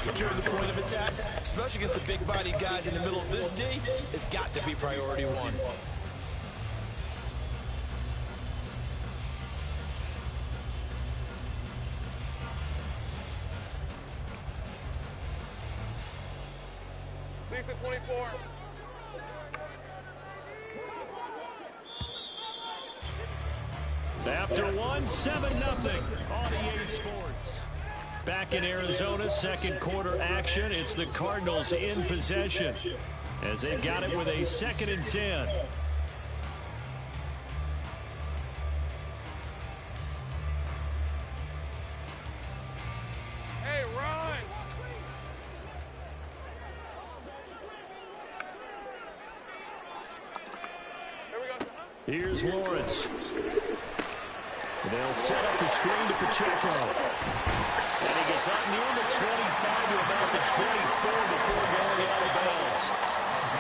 securing the point of attack, especially against the big-bodied guys in the middle of this D, has got to be priority one. Lisa 24. After one, 7-0 on EA Sports. Back in Arizona, second quarter action. It's the Cardinals in possession as they've got it with a 2nd and 10. Hey, run! Here we go. Here's Lawrence. They'll set up the screen to Pacheco. And he gets up near the 25 to about the 24 before going out of bounds.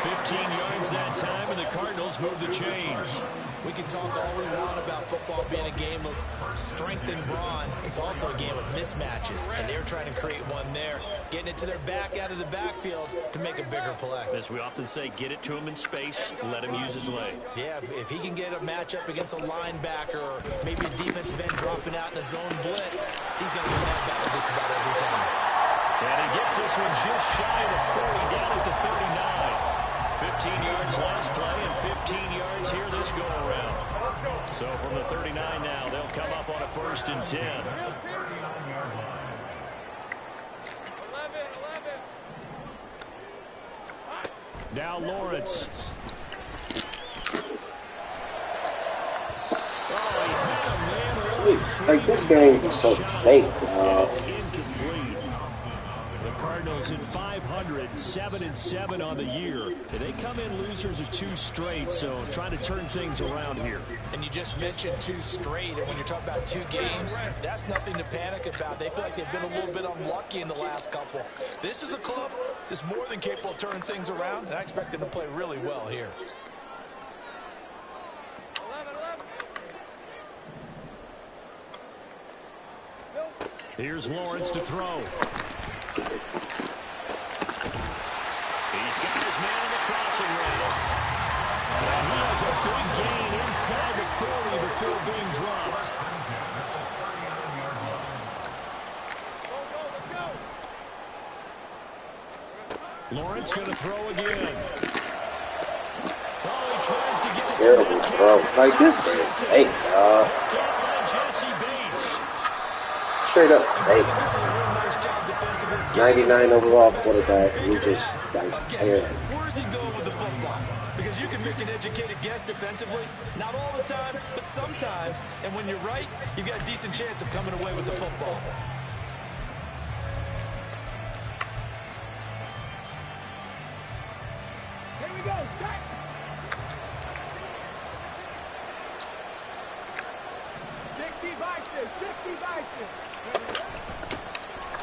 15 yards that time, and the Cardinals move the chains. We can talk all we want about football being a game of strength and brawn. It's also a game of mismatches, and they're trying to create one there, getting it to their back out of the backfield to make a bigger play. As we often say, get it to him in space, let him use his leg. Yeah, if he can get a matchup against a linebacker or maybe a defensive end dropping out in a zone blitz, he's going to win that battle just about every time. And he gets this one just shy of the 40, down at the 39. 15 yards last play and 15 yards here this go-around. So from the 39 now, they'll come up on a 1st and 10. 11. Now Lawrence. Like, this game is so fake, dog. Incomplete. The Cardinals at 500, 7-7 on the year. They come in losers of 2 straight, so trying to turn things around here. And you just mentioned 2 straight, and when you're talking about 2 games, that's nothing to panic about. They feel like they've been a little bit unlucky in the last couple. This is a club that's more than capable of turning things around, and I expect them to play really well here. 11. Here's Lawrence to throw. He's got his man in the crossing route. And he has a big gain inside the 40 before being dropped. Lawrence going to throw again. Oh, he tries to get it. Terrible, bro. Like, this game is fake, dog. Straight up fake. 99 overall quarterback. We just like tearing. Where's he going with the football? Because you can make an educated guess defensively. Not all the time, but sometimes. And when you're right, you've got a decent chance of coming away with the football. Here we go. Start.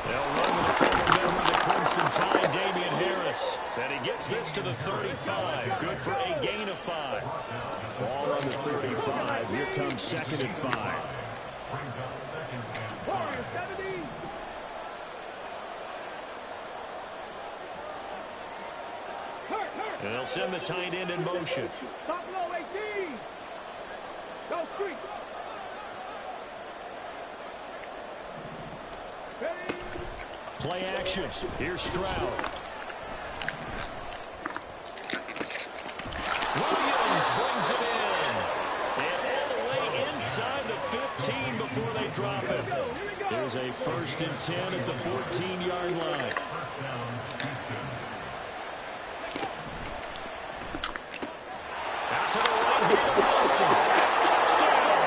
They'll run with the former member of the Crimson Tide, Damian Harris. And he gets this to the 35. Good for a gain of 5. Ball on the 35. Here comes 2nd and 5. And they'll send the tight end in motion. Top low, 18. Go street. Play action. Here's Stroud. Williams brings it in. And all the way inside the 15 before they drop it. There's a 1st and 10 at the 14-yard line. Out to the right here, Wilson. Touchdown.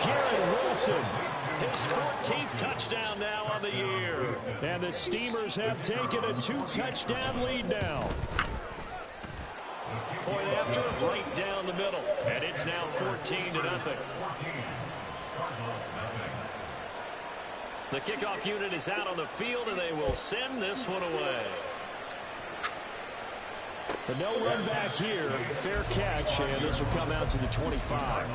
Garrett Wilson. His 14th touchdown now on the year. And the Steamers have taken a 2-touchdown lead now. Point after, right down the middle. And it's now 14-0. The kickoff unit is out on the field, and they will send this one away. But no run back here. Fair catch, and this will come out to the 25.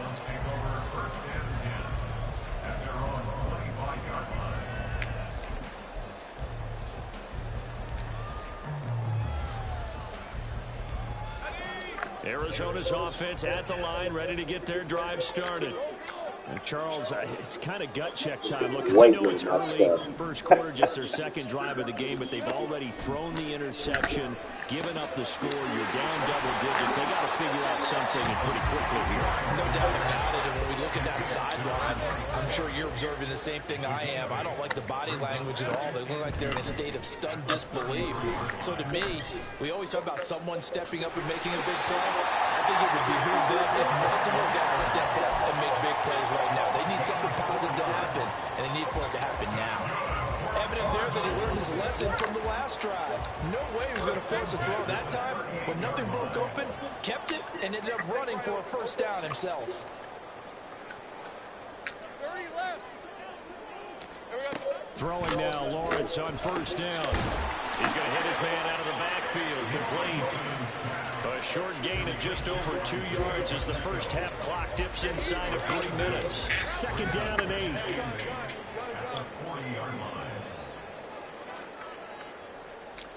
Arizona's offense at the line, ready to get their drive started. And Charles, it's kind of gut check time. Look, I know it's early first quarter, just their second drive of the game, but they've already thrown the interception, given up the score. You're down double digits. They got to figure out something and pretty quickly here. No doubt about it. And when we look at that sideline, I'm sure you're observing the same thing I am. I don't like the body language at all. They look like they're in a state of stunned disbelief. So to me, we always talk about someone stepping up and making a big play. I think it would behoove them if multiple guys step up and make big plays right now. They need something positive to happen, and they need for it to happen now. Evident there that he learned his lesson from the last drive. No way he was going to force a throw that time. When nothing broke open, kept it, and ended up running for a first down himself. 30 left. There we go. Throwing now, Lawrence on first down. He's going to hit his man out of the backfield, complete. A short gain of just over 2 yards as the first half clock dips inside of 3 minutes. Second down and 8.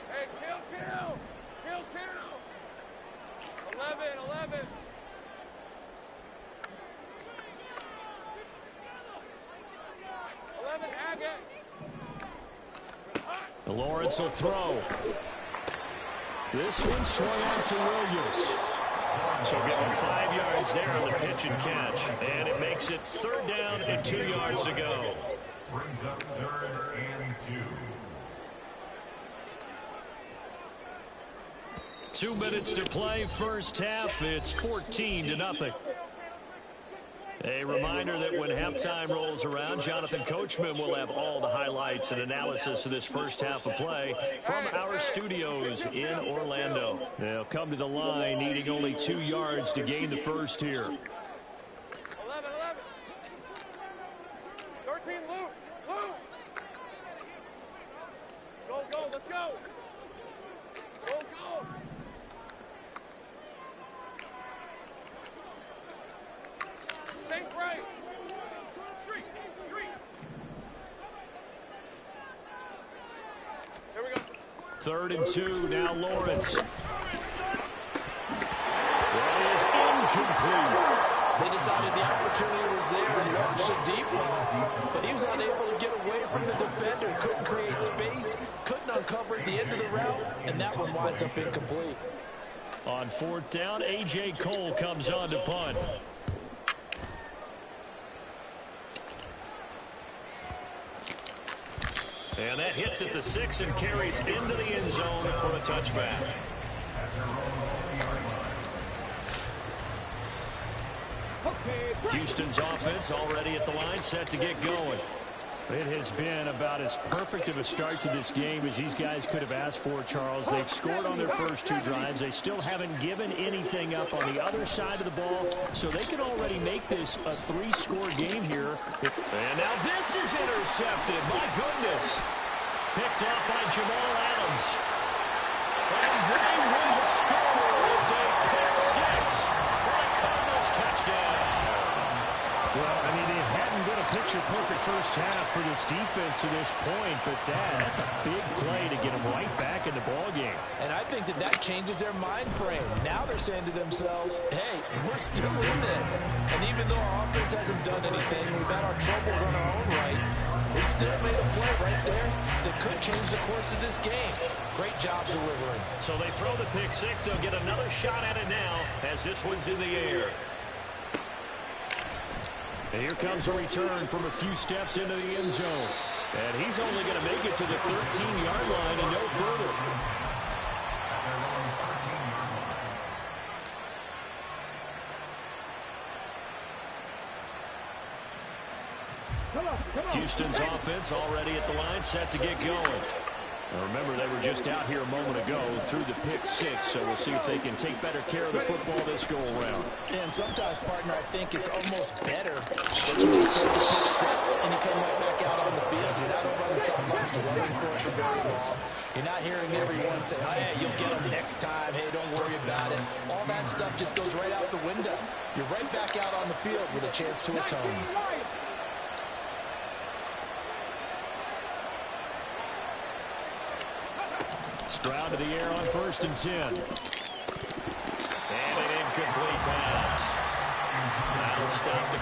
Hey, kill. 11. Lawrence will throw. This one swung out to Williams. So getting 5 yards there on the pitch and catch. And it makes it third down and 2 yards to go. Brings up 3rd and 2. 2 minutes to play first half. It's 14-0. A reminder that when halftime rolls around, Jonathan Coachman will have all the highlights and analysis of this first half of play from our studios in Orlando. They'll come to the line needing only 2 yards to gain the first here. 11. 13, Luke. Go, let's go. Go. Saint right. Street. Here we go. 3rd and 2, now Lawrence. That is incomplete. They decided the opportunity was there and launched a deep one, but he was unable to get away from the defender, couldn't create space, couldn't uncover at the end of the route, and that one winds up incomplete. On 4th down, A.J. Cole comes on to punt. And that hits at the 6 and carries into the end zone for a touchback. Houston's offense already at the line, set to get going. It has been about as perfect of a start to this game as these guys could have asked for, Charles. They've scored on their first 2 drives. They still haven't given anything up on the other side of the ball, so they can already make this a 3-score game here. And now this is intercepted. My goodness. Picked off by Jamal Adams. And they will score. It's a pick 6 for a Cardinals touchdown. Well, I mean, it hadn't been a picture-perfect first half for this defense to this point, but that's a big play to get them right back in the ballgame. And I think that changes their mind frame. Now they're saying to themselves, hey, we're still in this. And even though our offense hasn't done anything, we've had our troubles on our own right, we still made a play right there that could change the course of this game. Great job delivering. So they throw the pick 6. They'll get another shot at it now as this one's in the air. And here comes a return from a few steps into the end zone. And he's only going to make it to the 13-yard line and no further. Houston's offense already at the line, set to get going. Now remember, they were just out here a moment ago through the pick 6, so we'll see if they can take better care of the football this go-around. And sometimes, partner, I think it's almost better that you just take the pick 6 and you come right back out on the field. You're not over on the sidelines running for it for very long. You're not hearing everyone say, oh, yeah, you'll get them next time. Hey, don't worry about it. All that stuff just goes right out the window. You're right back out on the field with a chance to atone. Stroud to the air on 1st and 10. And an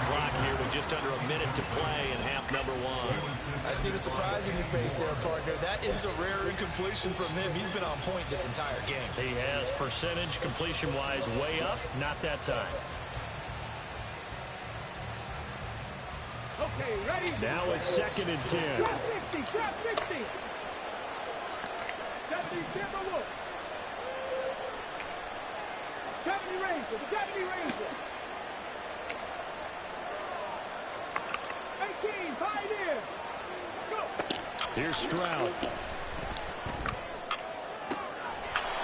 clock here with just under a minute to play in half number one. I see the surprise in your face there, partner. That is a rare incompletion from him. He's been on point this entire game. He has percentage completion-wise way up, not that time. Okay, ready? Now it's 2nd and 10. Drop 50, drop 50. 70, Timber Wolf. 70 Ranger, the 70 Ranger. 18, Pioneer. Go. Here's Stroud.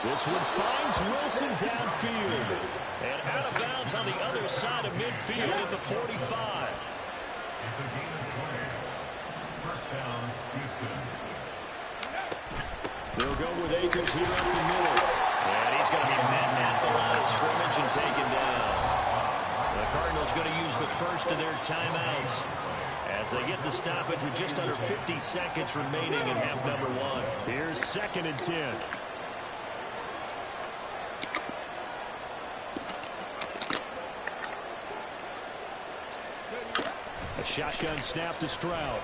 This one finds Wilson downfield. And out of bounds on the other side of midfield at the 45. It's a gain of 20. First down, Houston. They'll go with Akers here up the middle. And he's going to be met at the line of scrimmage and taken down. The Cardinals going to use the first of their timeouts as they get the stoppage with just under 50 seconds remaining in half number one. Here's 2nd and 10. A shotgun snap to Stroud.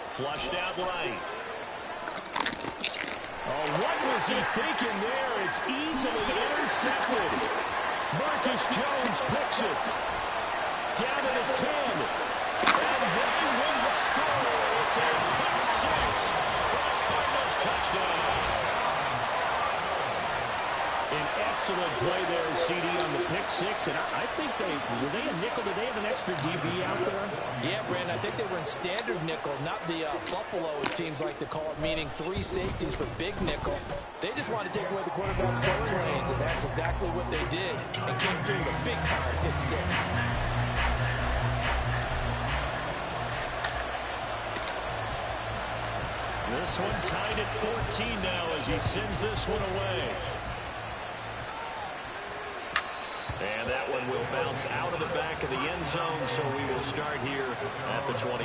Flushed out right. Oh, what was he thinking there? It's easily intercepted. Marcus Jones picks it. Down to the 10. And they win the score. It's a pick six for the Cardinals touchdown. An excellent play there, CD, on the pick six. And I think were they a nickel? Did they have an extra DB out there? Yeah, Brandon, I think they were in standard nickel, not the Buffalo, as teams like to call it, meaning 3 safeties for big nickel. They just wanted to take away the quarterback's throwing lanes, and that's exactly what they did, and came through with a big-time pick six. This one tied at 14 now as he sends this one away. And that one will bounce out of the back of the end zone, so we will start here at the 25.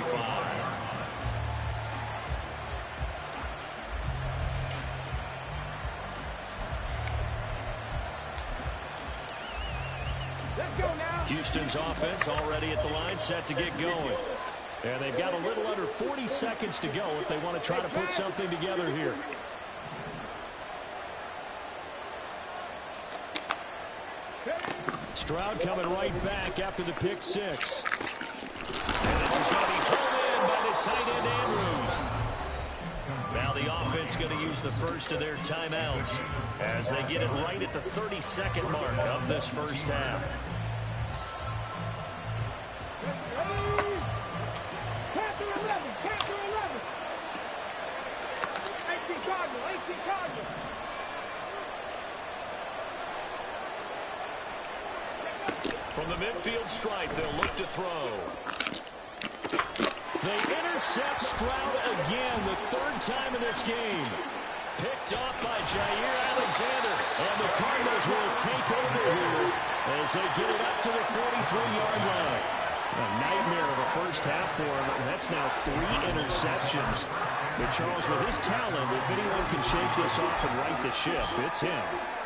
Let's go now. Houston's offense already at the line, set to get going. And they've got a little under 40 seconds to go if they want to try to put something together here. Stroud coming right back after the pick six. And this is going to be pulled in by the tight end Andrews. Now the offense going to use the first of their timeouts as they get it right at the 30-second mark of this first half. Panther 11, Panther 11. 18 Cardinal, 18 Cardinal. From the midfield stripe, they'll look to throw. They intercept Stroud again, the 3rd time in this game. Picked off by Jair Alexander. And the Cardinals will take over here as they get it up to the 43-yard line. A nightmare of a first half for him. And that's now 3 interceptions. But Charles, with his talent, if anyone can shake this off and right the ship, it's him.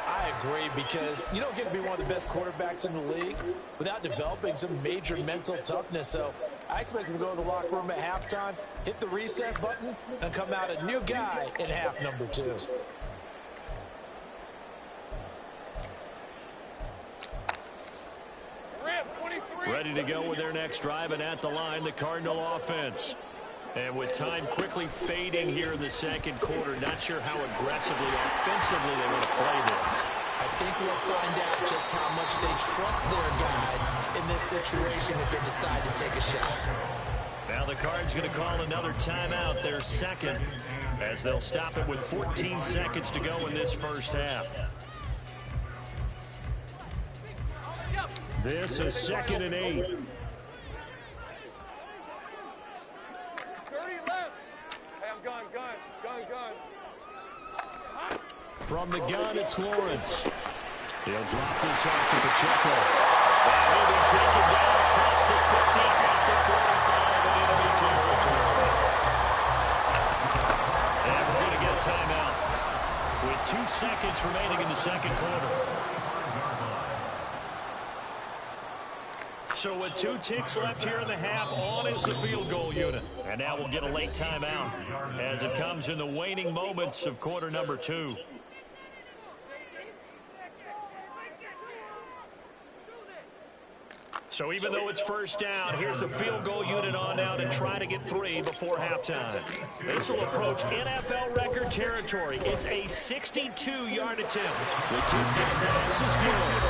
I agree, because you don't get to be one of the best quarterbacks in the league without developing some major mental toughness. So I expect him to go to the locker room at halftime, hit the reset button, and come out a new guy in half number 2. Ready to go with their next drive, and at the line, the Cardinal offense. And with time quickly fading here in the second quarter, not sure how aggressively, offensively they want to play this. I think we'll find out just how much they trust their guys in this situation if they decide to take a shot. Now the Cards going to call another timeout, their second, as they'll stop it with 14 seconds to go in this first half. This is 2nd and 8. 30 left. Hey, I'm gun. From the gun, it's Lawrence. He'll drop this off to Pacheco. And he'll be taken down across the 50 at the 45 in enemy territory. And we're going to get a timeout with 2 seconds remaining in the second quarter. So with 2 ticks left here in the half, on is the field goal unit. And now we'll get a late timeout as it comes in the waning moments of quarter number 2. So even though it's first down, here's the field goal unit on now to try to get 3 before halftime. This will approach NFL record territory. It's a 62-yard attempt. The kick pass is good.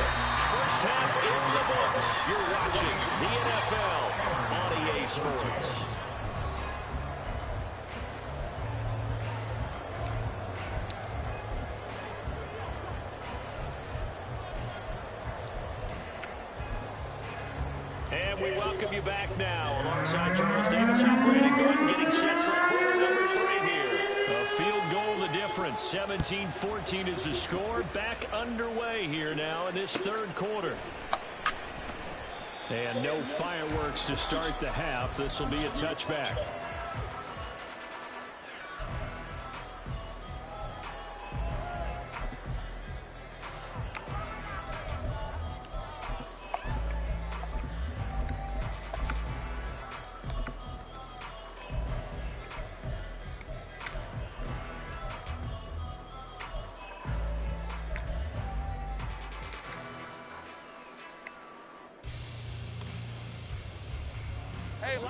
First half in the books. You're watching the NFL on EA Sports. And we welcome you back now alongside Charles Davis, Brandon Gordon, getting set for quarter number 3 here. A field goal the difference. 17-14 is the score. Back underway here now in this third quarter. And no fireworks to start the half. This will be a touchback.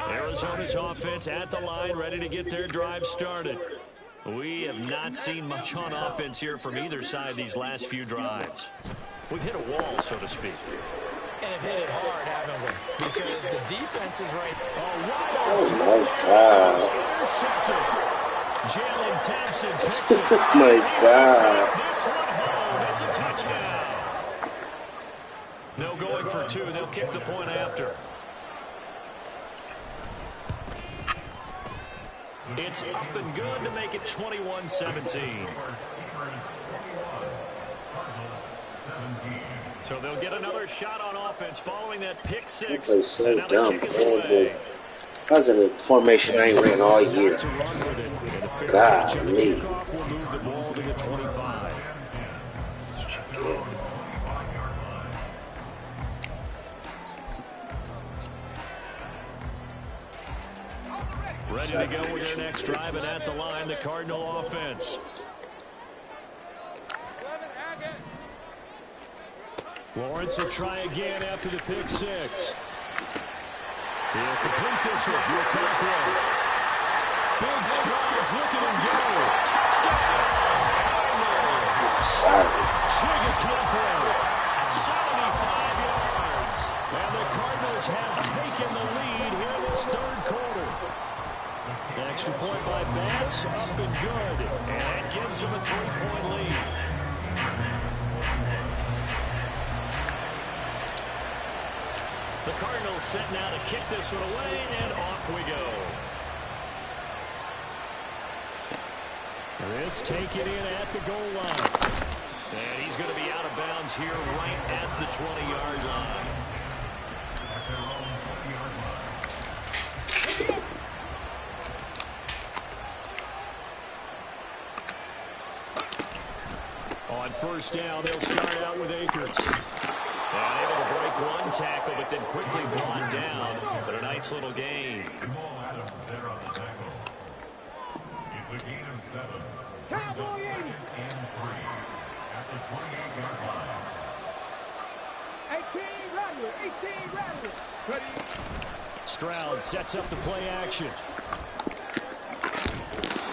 Arizona's offense at the line, ready to get their drive started. We have not seen much on offense here from either side these last few drives. We've hit a wall, so to speak. And have hit it hard, haven't we? Because the defense is right. Oh, my God. Jalen Thompson picks it. Oh, my God. This one home. It's a touchdown. No going for 2. They'll kick the point after. It's up and good to make it 21-17. So they'll get another shot on offense following that pick 6. He plays so dumb. How's it a formation I ain't ran all year? God, me. Ready to go with their next drive, and at the line, the Cardinal offense. Lawrence will try again after the pick 6. He'll complete this one. Drew Conklin. Big strides, look at him go. Touchdown! Sorry. Trigger Conklin. 75 yards. And the Cardinals have taken the lead here in this third quarter. The extra point by Bass, up and good. And that gives him a 3-point lead. The Cardinals set now to kick this one away, and off we go. This taken in at the goal line. And he's going to be out of bounds here right at the 20-yard line. On first down, they'll start out with Akers. And able to break one tackle, but then quickly brought down. But a nice little gain. It's a gain of 7. Brings up 2nd and 3 at the 28-yard line. 18 Rattler. Ready. Stroud sets up the play action.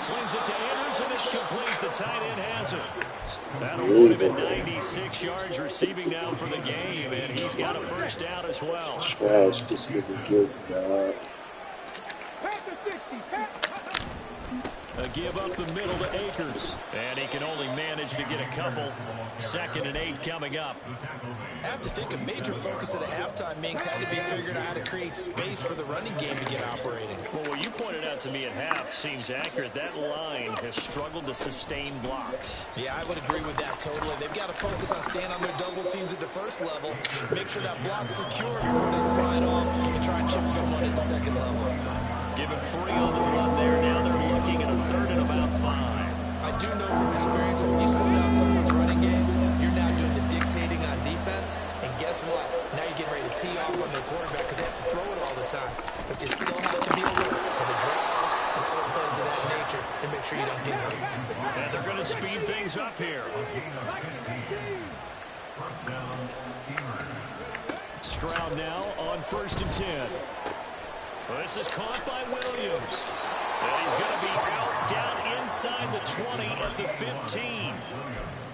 Slings it to Anderson, and it's complete. The tight end has it. That'll put him at 96 yards receiving now for the game, and he's got a first down as well. Trash this nigga gets, dog. A give up the middle to Akers. And he can only manage to get a couple. 2nd and 8 coming up. I have to think a major focus of the halftime meetings had to be figuring out how to create space for the running game to get operating. Well, what you pointed out to me at half seems accurate. That line has struggled to sustain blocks. Yeah, I would agree with that totally. They've got to focus on staying on their double teams at the first level, make sure that block's secure before they slide off and try and chip someone at the second level. Give him 3 on the run there. Now they're looking at a 3rd and about 5. I do know from experience that when you slow down someone's running game, you're now doing the dictating on defense. And guess guess what? Now you're getting ready to tee off on their quarterback because they have to throw it all the time. But you still have to be alert for the drives and other plays of that nature to make sure you don't get hurt. And they're going to speed things up here. Stroud now on 1st and 10. Well, this is caught by Williams. And he's going to be out down inside the 20 at the 15.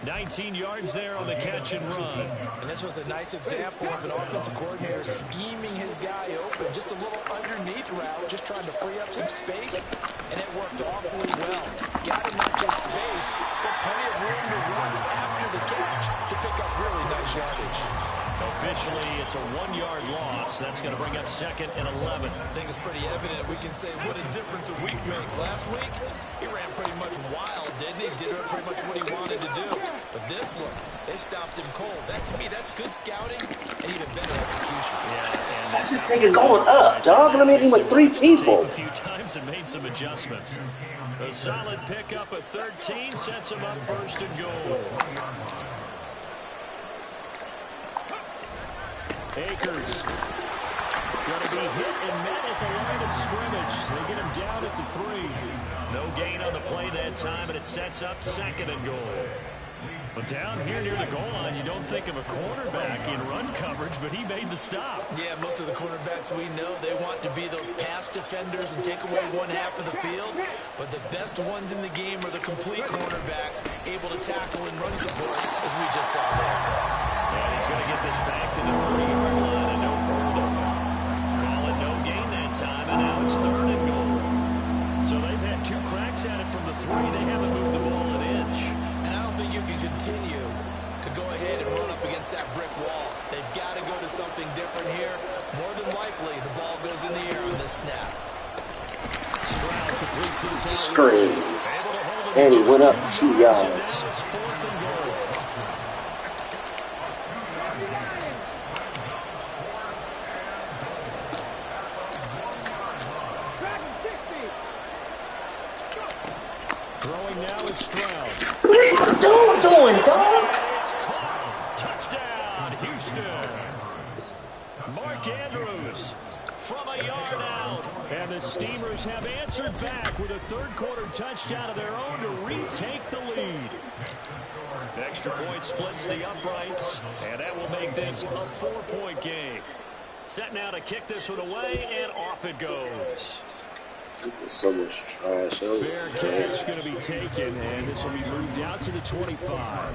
19 yards there on the catch and run. And this was a nice example of an offensive coordinator scheming his guy open. Just a little underneath route, just trying to free up some space, and it worked awfully well. Got him not just space, but plenty of room to run after the catch to pick up really nice yardage. Officially, it's a 1-yard loss. That's going to bring up 2nd and 11. I think it's pretty evident. We can say what a difference a week makes. Last week, he ran pretty much wild, didn't he? Did pretty much what he wanted to do. But this one, they stopped him cold. That, to me, that's good scouting and even better execution. Yeah, That's this nigga going up, dog. And I'm hitting with 3 people. A few times and made some adjustments. A solid pickup at 13 sets him up 1st and goal. Akers going to be hit and met at the line of scrimmage. They get him down at the 3. No gain on the play that time, but it sets up 2nd and goal. But down here near the goal line, you don't think of a cornerback in run coverage, but he made the stop. Yeah, most of the cornerbacks we know, they want to be those pass defenders and take away one half of the field. But the best ones in the game are the complete cornerbacks, able to tackle and run support, as we just saw there. And he's going to get this back to the 3-yard line and no further. Call it no gain that time, and now it's 3rd and goal. So they've had 2 cracks at it from the 3. They haven't moved the ball an inch. And I don't think you can continue to go ahead and run up against that brick wall. They've got to go to something different here. More than likely, the ball goes in the air on this snap. Stroud completes his Screens. And he went up 2 yards. Now it's 4th and goal. Throwing now is Stroud. What are you doing, dog? It's caught. Touchdown, Houston. Mark Andrews from a yard out. And the Steamers have answered back with a 3rd quarter touchdown of their own to retake the lead. Extra point splits the uprights, and that will make this a 4-point game. Set now to kick this one away, and off it goes. So much trash. Fair catch going to be taken, and this will be moved out to the 25.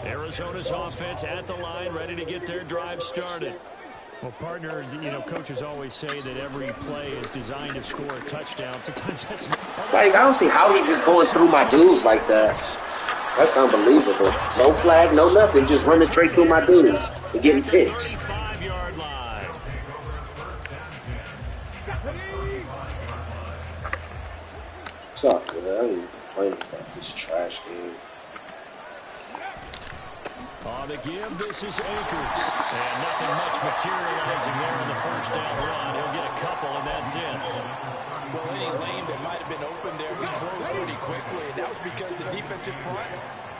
Arizona's offense at the line, ready to get their drive started. Well, partner, you know, coaches always say that every play is designed to score a touchdown. Sometimes that's like, I don't see how he just going through my dudes like that. That's unbelievable. No flag, no nothing. Just running straight through my dudes and getting picks. 35-yard line. It's all good. I ain't even complaining about this trash game. On the give, this is Akers. And nothing much materializing there in the 1st down run. He'll get a couple, and that's it. Well, any lane that might have been open there was closed pretty quickly, and that was because the defensive front,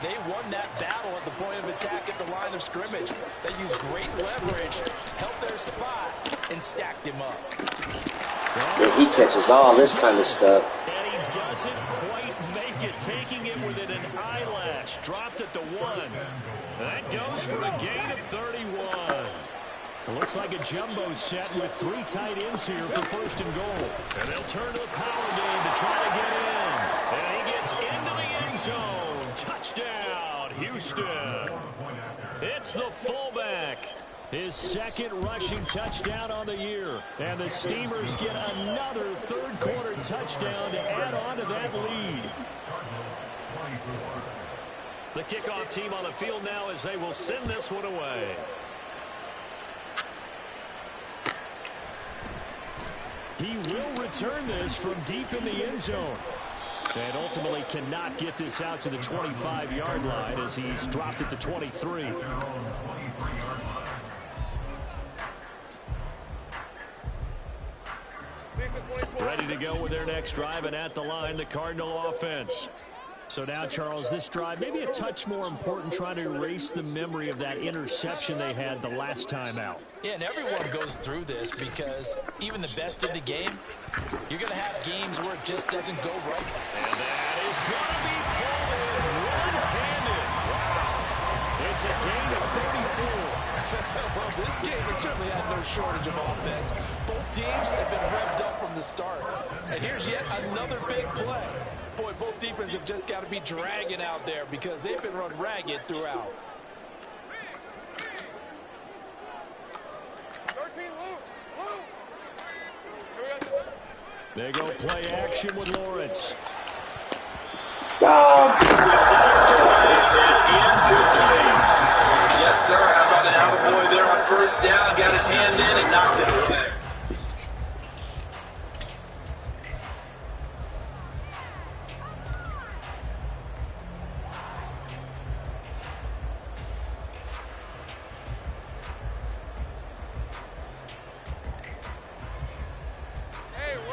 they won that battle at the point of attack at the line of scrimmage. They used great leverage, held their spot, and stacked him up. Yeah, he catches all this kind of stuff. And he doesn't quite make it, taking it within an eyelash. Dropped at the 1. That goes for a gain of 31. It looks like a jumbo set with 3 tight ends here for 1st and goal. And they'll turn to the power game to try to get in. And he gets into the end zone. Touchdown, Houston. It's the fullback. His 2nd rushing touchdown on the year. And the Steamers get another 3rd quarter touchdown to add on to that lead. The kickoff team on the field now as they will send this one away. He will return this from deep in the end zone. And ultimately cannot get this out to the 25-yard line as he's dropped at the 23. ready to go with their next drive, and at the line, the Cardinal offense. So now, Charles, this drive, maybe a touch more important, trying to erase the memory of that interception they had the last time out. Yeah, and everyone goes through this because even the best in the game, you're going to have games where it just doesn't go right. And that is going to be pulled in one-handed. Wow. It's a gain of 34. Well, this game has certainly had no shortage of offense. Both teams have been revved up from the start. And here's yet another big play. Boy, both defenses have just got to be dragging out there because they've been run ragged throughout. They go play action with Lawrence. Yes, sir. How about an attaboy there on first down? Got his hand in and knocked it away.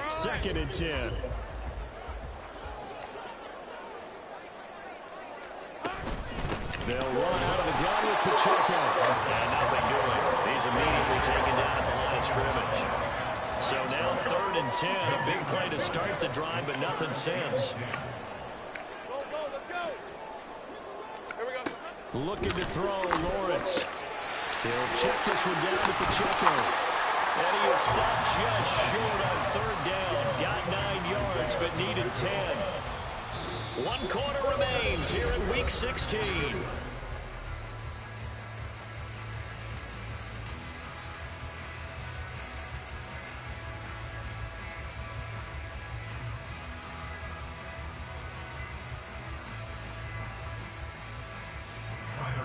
Second and 10. They'll run out of the gun with Pacheco. And nothing doing. He's immediately taken down at the line of scrimmage. So now 3rd and 10. A big play to start the drive, but nothing since. Let's go. Here we go. Looking to throw, Lawrence. He'll check this one down to Pacheco. And he is stopped just short on 3rd down. Got 9 yards, but needed 10. 1 quarter remains here in Week 16.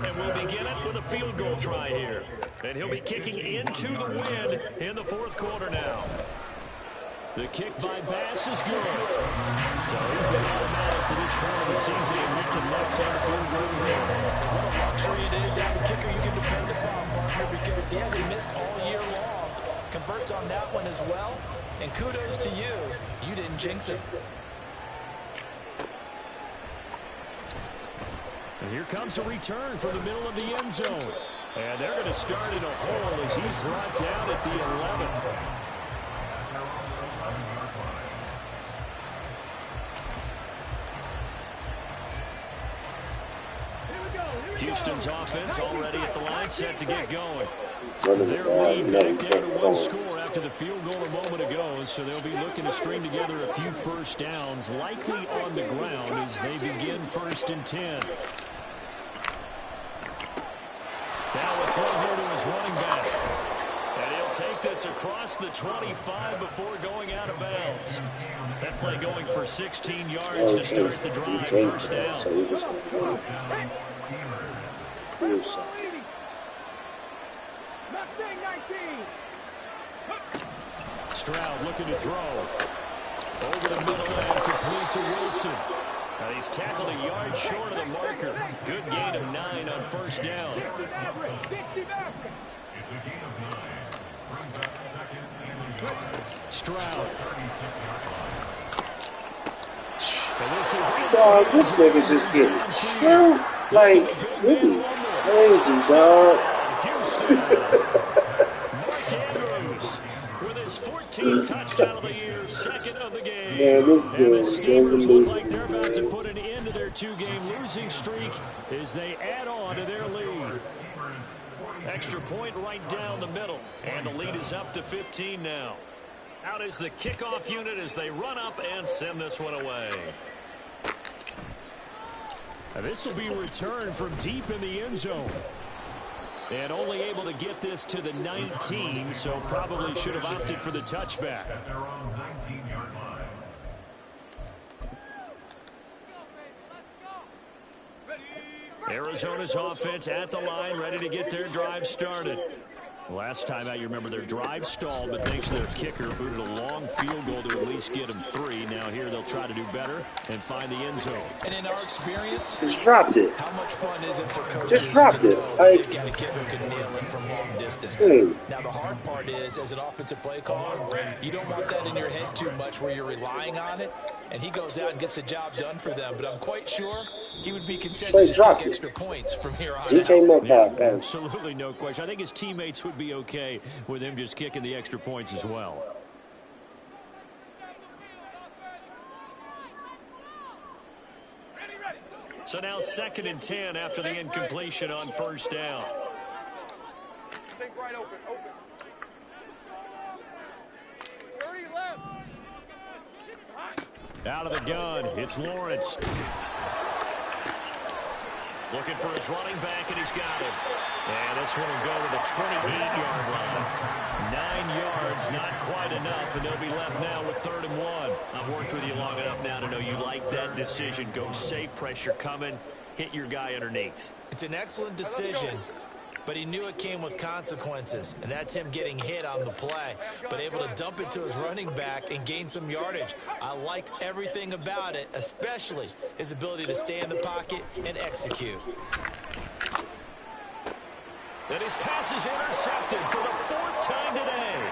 And we'll begin it with a field goal try here. And he'll be kicking into the wind in the 4th quarter now. The kick by Bass is good. So he's been automatic to this point of the season, and we can let some field goal here. What a luxury it is to have a kicker you can depend upon, partner, because he hasn't missed all year long. Converts on that one as well. And kudos to you. You didn't jinx it. And here comes a return from the middle of the end zone. And they're going to start in a hole as he's brought down at the 11. Houston's offense already at the line, set to get going. Their lead back down to 1 score after the field goal a moment ago, so they'll be looking to string together a few first downs, likely on the ground as they begin 1st and 10. Now a throw here to his running back. And he'll take this across the 25 before going out of bounds. That play going for 16 yards to start the drive, 1st down. Stroud looking to throw. Over the middle and complete to Wilson. And he's tackled a yard short of the marker. Good gain of 9 on 1st down. It's a gain of 9. Brings up 2nd and yard. Stroud. Dog, this nigga's just getting killed. Like, really crazy, dog. Mark Andrews with his 14th touchdown of the year, 2nd of the game. Man, this And game the is Steelers look losing. like they're about to put an end to their 2-game losing streak as they add on to their lead. Extra point right down the middle, and the lead is up to 15 now. Out is the kickoff unit as they run up and send this one away. And this will be returned from deep in the end zone. And only able to get this to the 19, so probably should have opted for the touchback. At their own 19-yard line. Arizona's offense at the line, ready to get their drive started. Last time out, you remember their drive stalled, but thanks to their kicker, booted a long field goal to at least get them 3. Now here they'll try to do better and find the end zone. And in our experience, Just dropped it. how much fun is it for coaches Just dropped to it. know Like, they've got a kid who can nail it from long distance? Now, the hard part is, as an offensive play caller, you don't want that in your head too much where you're relying on it, and he goes out and gets the job done for them. But I'm quite sure he would be content to just kick extra points from here on DK out. Metcalf, Yeah, absolutely no question. I think his teammates would be okay with him just kicking the extra points as well. So now 2nd and 10 after the incompletion on first down. Take right open. 30 left. Out of the gun, it's Lawrence. Looking for his running back, and he's got him. And this one will go to the 28-yard line. 9 yards, not quite enough, and they'll be left now with 3rd and 1. I've worked with you long enough now to know you like that decision. Go safe, pressure coming, hit your guy underneath. It's an excellent decision, but he knew it came with consequences, and that's him getting hit on the play, but able to dump it to his running back and gain some yardage. I liked everything about it, especially his ability to stay in the pocket and execute. And his pass is intercepted for the 4th time today.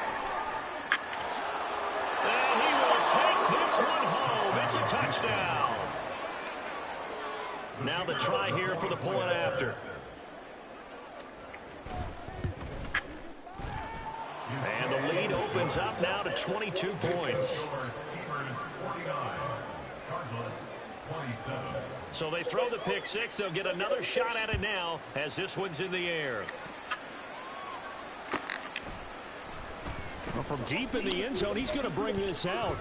And he will take this one home. It's a touchdown. Now the try here for the point after. And the lead opens up now to 22 points. So they throw the pick 6. They'll get another shot at it now as this one's in the air. Well, from deep in the end zone, he's going to bring this out.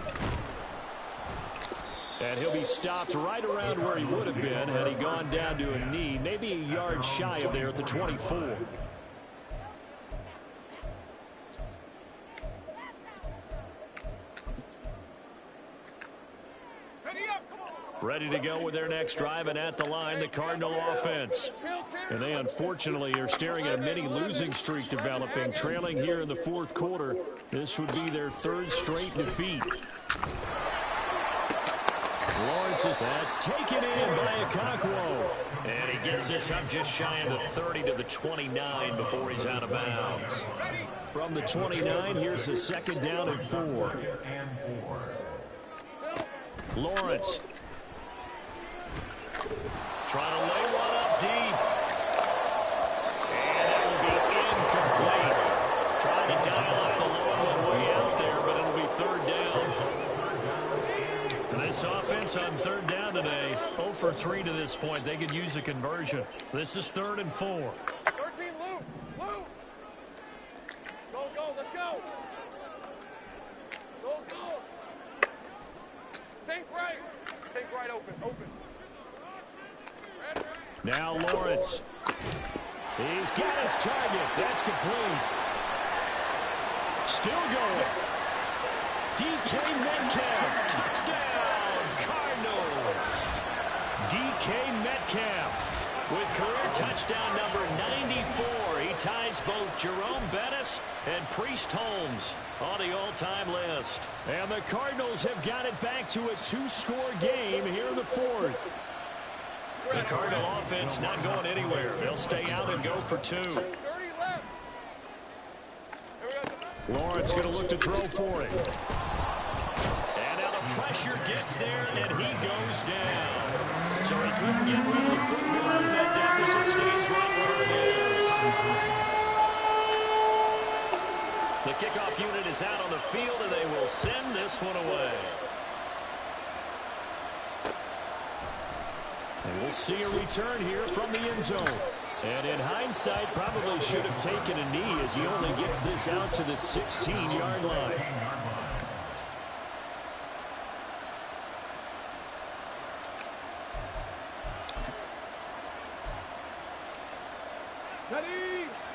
And he'll be stopped right around where he would have been had he gone down to a knee, maybe a yard shy of there at the 24. Ready to go with their next drive, and at the line, the Cardinal offense. And they unfortunately are staring at a mini losing streak developing, trailing here in the 4th quarter. This would be their 3rd straight defeat. Lawrence is that's taken in by Okonkwo. And he gets this up just shy of the 30 to the 29 before he's out of bounds. From the 29, here's the 2nd down and 4. Lawrence. Trying to lay one up deep. And that will be incomplete. Trying to dial up the long one way out there, but it'll be 3rd down. And this offense on 3rd down today, 0 for 3 to this point. They could use a conversion. This is 3rd and 4. 13 loop. Go, let's go. Go. Take right open. Now Lawrence. He's got his target. That's complete. Still going. DK Metcalf. Touchdown, Cardinals. DK Metcalf with career touchdown number 94. He ties both Jerome Bettis and Priest Holmes on the all-time list. And the Cardinals have got it back to a 2-score game here in the 4th. The Cardinal offense not going anywhere. They'll stay out and go for 2. 30 left. Lawrence going to look to throw for it. And now the pressure gets there, and he goes down. So he couldn't get rid of the football, and that deficit stays right where it is. The kickoff unit is out on the field, and they will send this one away. And we'll see a return here from the end zone. And in hindsight, probably should have taken a knee as he only gets this out to the 16-yard line.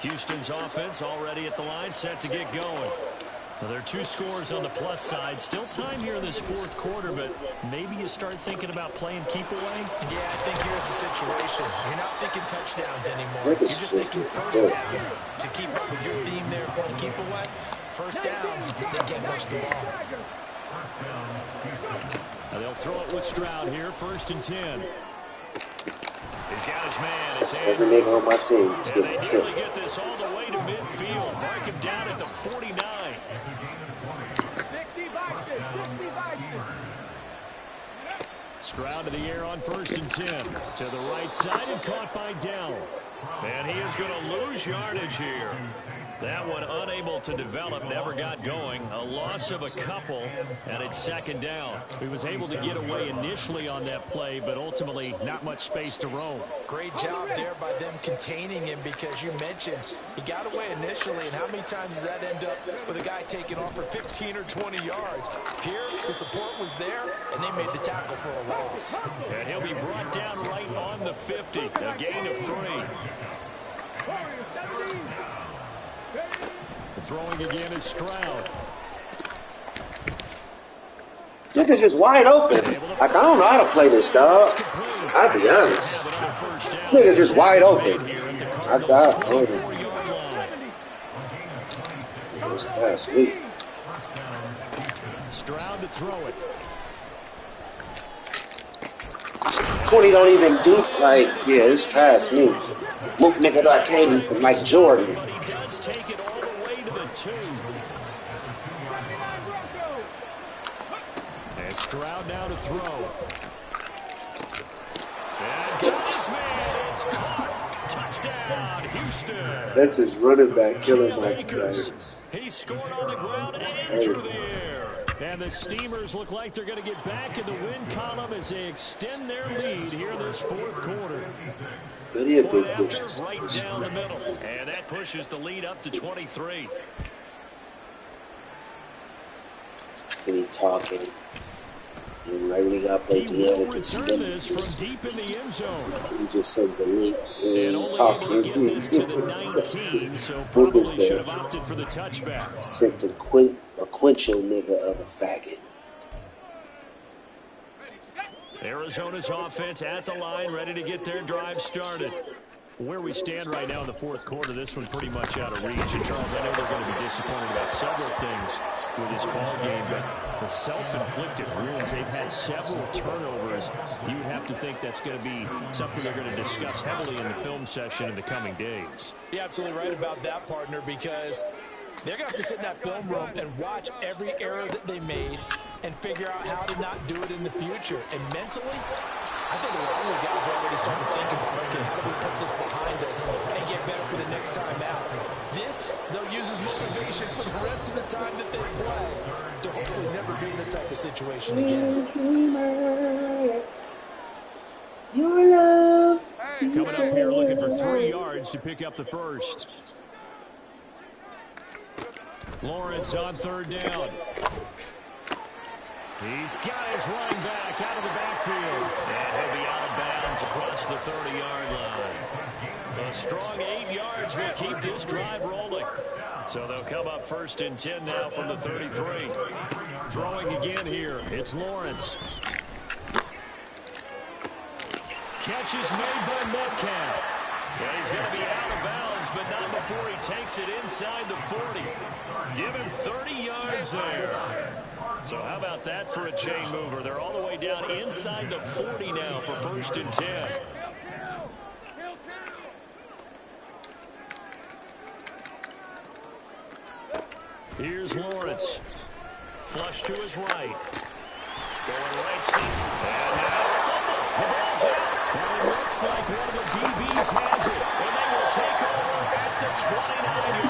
Houston's offense already at the line, set to get going. Well, there are two scores on the plus side. Still time here in this fourth quarter, but maybe you start thinking about playing keep away? Yeah, I think here's the situation. You're not thinking touchdowns anymore. You're just thinking first downs to keep up with your theme there playing keep away. First downs, they can't touch the ball. They'll throw it with Stroud here, 1st and 10. He's got his man. It's every nigga on my team is and getting they killed. nearly get this all the way to midfield. Mark him down at the 49. 60 boxes, 60 boxes. Stroud to the air on 1st and 10. To the right side and caught by Dell. And he is going to lose yardage here. That one unable to develop, never got going. A loss of a couple, and it's 2nd down. He was able to get away initially on that play, but ultimately not much space to roam. Great job there by them containing him, because you mentioned he got away initially, and how many times does that end up with a guy taking off for 15 or 20 yards? Here, the support was there, and they made the tackle for a loss. And he'll be brought down right on the 50, a gain of 3. Throwing again is Stroud. Niggas just wide open. Like, I don't know how to play this, dog. I'll be honest. Niggas just wide open. I got it. It's past me. Stroud to throw it. 20 don't even do, like, yeah, it's past me. Mook nigga like Katie from, like, Jordan. But he does take it all the way to the 2. And Stroud now to throw. And got his man. It's caught. Touchdown, Houston. That's his running back killing my players. He scored on the ground and through the air. And the Steamers look like they're going to get back in the win column as they extend their lead here in this fourth quarter. Right down the middle. And that pushes the lead up to 23. And he talking. And right when he got played together, Return this from deep in the end zone. he just sends a link and talking. To the 19, so probably should have opted for the touchback. Sent a quincho nigga of a faggot. Arizona's offense at the line, ready to get their drive started. Where we stand right now in the fourth quarter, this one pretty much out of reach. And Charles, I know they're going to be disappointed about several things with this ball game, but the self-inflicted wounds, they've had several turnovers. You would have to think that's going to be something they're going to discuss heavily in the film session in the coming days. You're absolutely right about that, partner, because they're going to have to sit in that film room and watch every error that they made and figure out how to not do it in the future. And mentally, I think a lot of the guys are already starting to think about, okay, how do we put this behind us and get better for the next time out? This, they'll use as motivation for the rest of the time that they play to hopefully never be in this type of situation again. Your love. Coming up here looking for 3 yards to pick up the first. Lawrence on 3rd down. He's got his running back out of the backfield. And he'll be out of bounds across the 30-yard line. A strong 8 yards will keep this drive rolling. So they'll come up 1st and 10 now from the 33. Throwing again here, it's Lawrence. Catch is made by Metcalf. And he's going to be out of bounds, but not before he takes it inside the 40. Give him 30 yards there. So how about that for a chain mover? They're all the way down inside the 40 now for 1st and 10. Here's Lawrence. Flush to his right. Going right seat. And now the ball's out. And it looks like one of the DBs has it. And they will take over at the 29-yard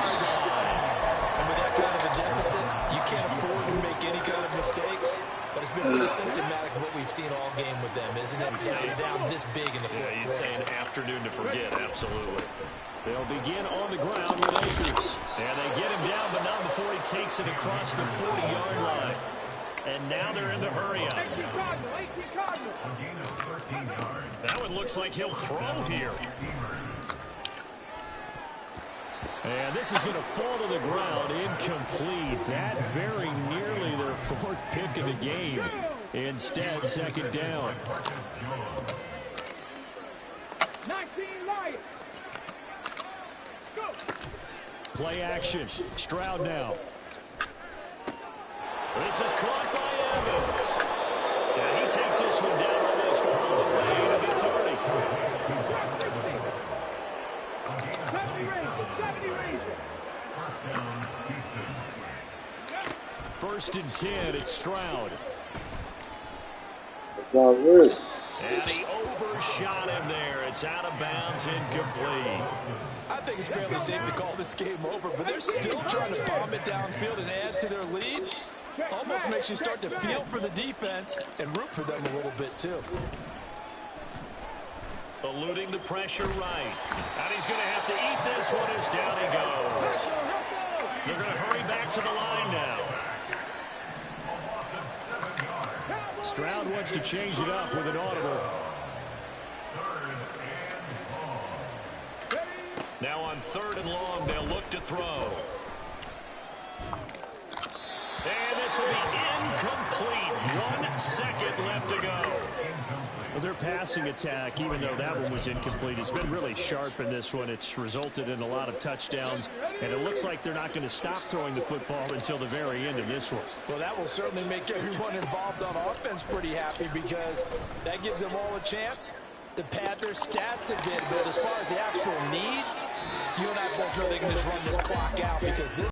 line. And with that kind of a deficit, you can't afford to make any kind of mistakes. But it's been pretty symptomatic of what we've seen all game with them, isn't it? Down this big in the fourth quarter. You'd say an afternoon to forget, absolutely. They'll begin on the ground with Akers. And they get him down, but not before he takes it across the 40-yard line. And now they're in the hurry-up. That one looks like he'll throw here. And this is going to fall to the ground, incomplete. That very nearly their fourth pick of the game. Instead, second down. 19 Lions. Go. Play action. Stroud now. This is caught by Evans. And he takes this one down almost all the way to the 30. First and 10, it's Stroud. And he overshot him there. It's out of bounds, incomplete. I think it's fairly safe to call this game over, but they're still trying to bomb it downfield and add to their lead. Almost makes you start to feel for the defense and root for them a little bit, too. Eluding the pressure right. And he's going to have to eat this one as down he goes. They're going to hurry back to the line now. Stroud wants to change it up with an audible. Now on 3rd and long, they'll look to throw. And this will be incomplete. 1 second left to go. Well, their passing attack, even though that one was incomplete, has been really sharp in this one. It's resulted in a lot of touchdowns, and it looks like they're not going to stop throwing the football until the very end of this one. Well, that will certainly make everyone involved on offense pretty happy because that gives them all a chance to pad their stats a bit. But as far as the actual need, you and I both know they can just run this clock out because this